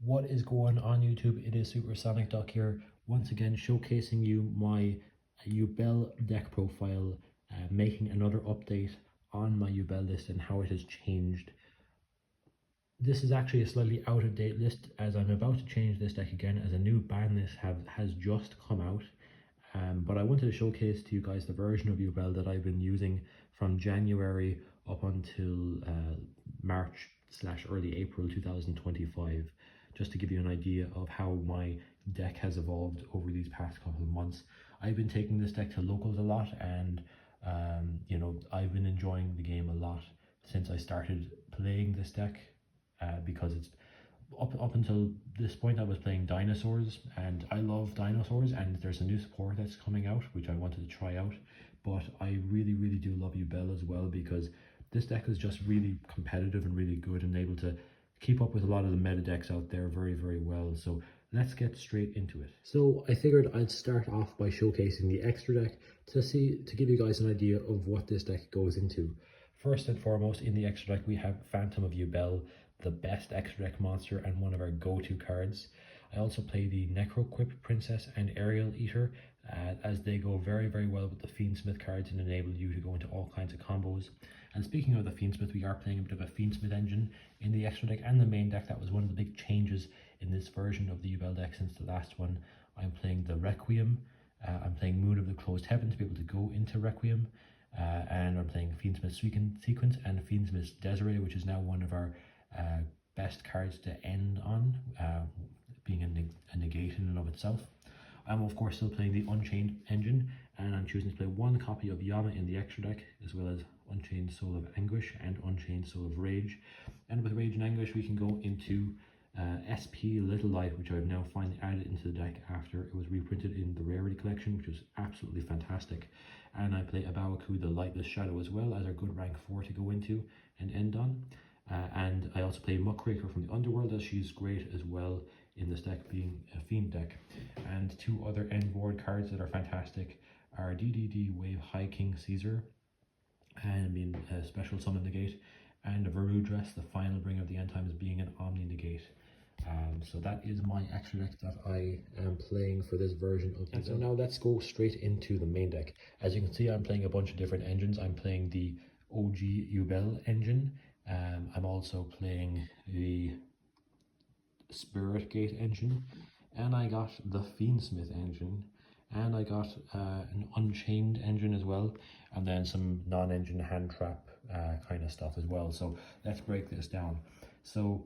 What is going on YouTube? It is Supersonic Duck here, once again showcasing you my Yubel deck profile, making another update on my Yubel list and how it has changed. This is actually a slightly out of date list as I'm about to change this deck again as a new ban list has just come out. But I wanted to showcase to you guys the version of Yubel that I've been using from January up until March / early April 2025, just to give you an idea of how my deck has evolved over these past couple of months. I've been taking this deck to locals a lot, and I've been enjoying the game a lot since I started playing this deck, because it's up until this point I was playing dinosaurs, and I love dinosaurs, and there's a new support that's coming out which I wanted to try out. But I really do love Yubel as well, because this deck is just really competitive and really good and able to keep up with a lot of the meta decks out there very well. So let's get straight into it. So I figured I'd start off by showcasing the extra deck to give you guys an idea of what this deck goes into. First and foremost, in the extra deck we have Phantom of Yubel, the best extra deck monster and one of our go-to cards. I also play the Necroquip Princess and Aerial Eater, as they go very well with the Fiendsmith cards and enable you to go into all kinds of combos. And speaking of the Fiendsmith, we are playing a bit of a Fiendsmith engine in the extra deck and the main deck. That was one of the big changes in this version of the Yubel deck since the last one. I'm playing the Requiem, I'm playing Moon of the Closed Heaven to be able to go into Requiem, and I'm playing Fiendsmith Sequence and Fiendsmith Desiree, which is now one of our best cards to end on, being a negate in and of itself. I'm of course still playing the Unchained engine, and I'm choosing to play one copy of Yama in the extra deck, as well as Unchained Soul of Anguish and Unchained Soul of Rage. And with Rage and Anguish we can go into SP Little Light, which I've now finally added into the deck after it was reprinted in the Rarity Collection, which was absolutely fantastic. And I play Abawaku the Lightless Shadow as well as our good rank 4 to go into and end on. And I also play Muckraker from the Underworld, as she's great as well in this deck, being a Fiend deck. And two other end board cards that are fantastic are DDD Wave High King Caesar, and being a special summon negate, and a Varudress, the final Bringer of the End Times, being an Omni negate. So that is my extra deck that I am playing for this version of the deck. So now let's go straight into the main deck. As you can see, I'm playing a bunch of different engines. I'm playing the OG Yubel engine. I'm also playing the Spirit Gate engine, and I got the Fiendsmith engine, and I got an Unchained engine as well, and then some non-engine hand trap kind of stuff as well. So let's break this down. So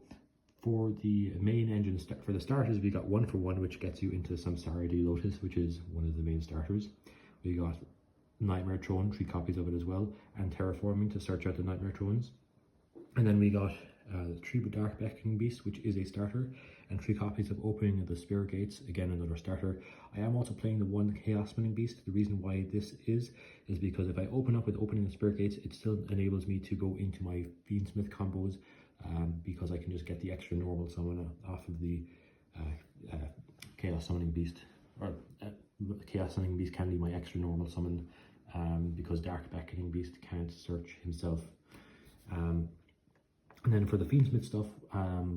for the main engine, for the starters, we got 1-for-1, which gets you into Samsara de Lotus, which is one of the main starters. We got Nightmare Throne, 3 copies of it as well, and Terraforming to search out the Nightmare Thrones. And then we got 3 Dark Beckoning Beast, which is a starter, and 3 copies of Opening of the Spirit Gates, again another starter. I am also playing the 1 Chaos Summoning Beast. The reason why this is because if I open up with Opening the Spirit Gates, it still enables me to go into my Fiendsmith combos, because I can just get the extra normal summon off of the Chaos Summoning Beast, or Chaos Summoning Beast can be my extra normal summon, because Dark Beckoning Beast can't search himself. And then for the Fiendsmith stuff,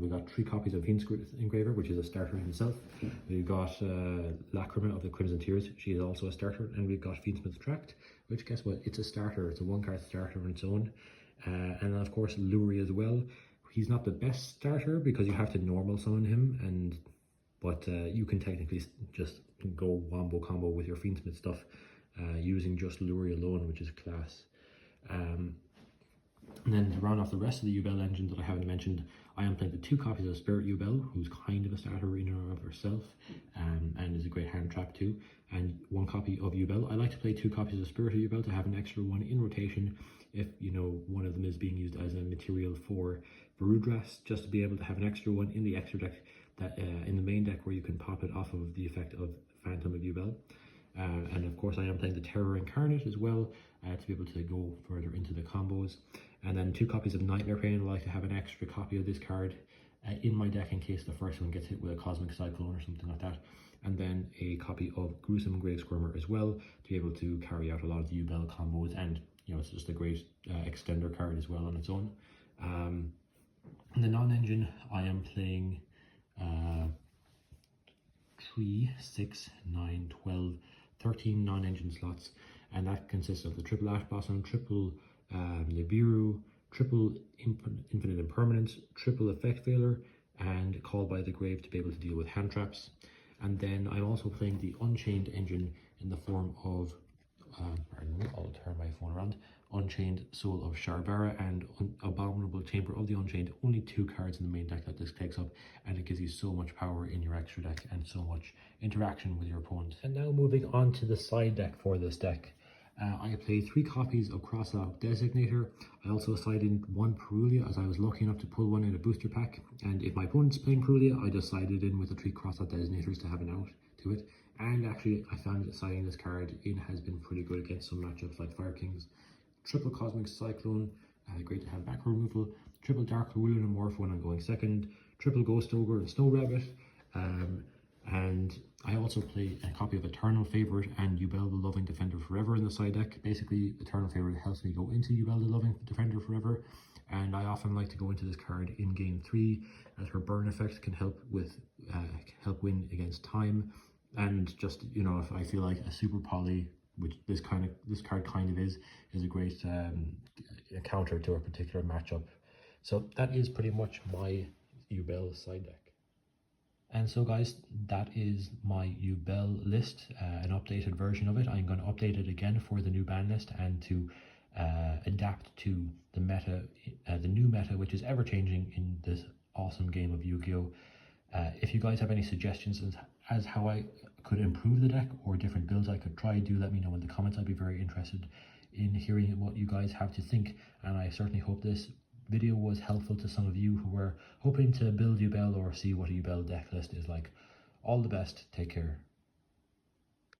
we got 3 copies of Fiendsmith Engraver, which is a starter himself. We've got Lacrima of the Crimson Tears, she is also a starter. And we've got Fiendsmith Tract, which, guess what, it's a starter. It's a 1-card starter on its own. And then of course Lurie as well. He's not the best starter because you have to normal summon him, but you can technically just go wombo combo with your Fiendsmith stuff using just Lurie alone, which is class. And then to round off the rest of the Yubel engine that I haven't mentioned, I am playing the 2 copies of Spirit Yubel, who's kind of a starter in and of herself, and is a great hand trap too, and 1 copy of Yubel. I like to play 2 copies of Spirit Yubel to have an extra one in rotation if, you know, one of them is being used as a material for Varudress, just to be able to have an extra one in the extra deck, that in the main deck, where you can pop it off of the effect of Phantom of Yubel. And of course I am playing the Terror Incarnate as well, to be able to go further into the combos. And then 2 copies of Nightmare Pain. I like to have an extra copy of this card in my deck in case the first one gets hit with a Cosmic Cyclone or something like that. And then a copy of Gruesome Grave Squirmer as well, to be able to carry out a lot of the Yubel combos, and you know, it's just a great extender card as well on its own. In the non-engine, I am playing 3, 6, 9, 12, 13 non-engine slots, and that consists of the triple Ash Blossom, triple Nibiru, triple Infinite Impermanence, triple Effect Veiler, and Call by the Grave to be able to deal with hand traps. And then I'm also playing the Unchained engine in the form of, pardon me, I'll turn my phone around, Unchained Soul of Sharbara and Abominable Chamber of the Unchained. Only 2 cards in the main deck that this takes up, and it gives you so much power in your extra deck and so much interaction with your opponent. And now moving on to the side deck for this deck. I played 3 copies of Crossout Designator. I also sided in 1 Perulia, as I was lucky enough to pull one in a booster pack. And if my opponent's playing Perulia, I just sided in with the 3 Crossout Designators to have an out to it. And actually, I found that siding this card in has been pretty good against some matchups like Fire Kings. Triple Cosmic Cyclone, great to have back removal. Triple Dark Ruinomorph when I'm going second. Triple Ghost Ogre and Snow Rabbit. And I also play a copy of Eternal Favorite and Yubel the Loving Defender Forever in the side deck. Basically, Eternal Favorite helps me go into Yubel the Loving Defender Forever, and I often like to go into this card in game 3, as her burn effect can help with help win against time, and just, you know, if I feel like a super poly, which this card kind of is a great counter to a particular matchup. So that is pretty much my Yubel side deck. And so guys, that is my Yubel list, an updated version of it. I'm going to update it again for the new ban list and to adapt to the meta, the new meta, which is ever changing in this awesome game of Yu-Gi-Oh! If you guys have any suggestions as how I could improve the deck or different builds I could try, do let me know in the comments. I'd be very interested in hearing what you guys have to think, and I certainly hope this video was helpful to some of you who were hoping to build Yubel or see what a Yubel deck list is like. All the best, take care.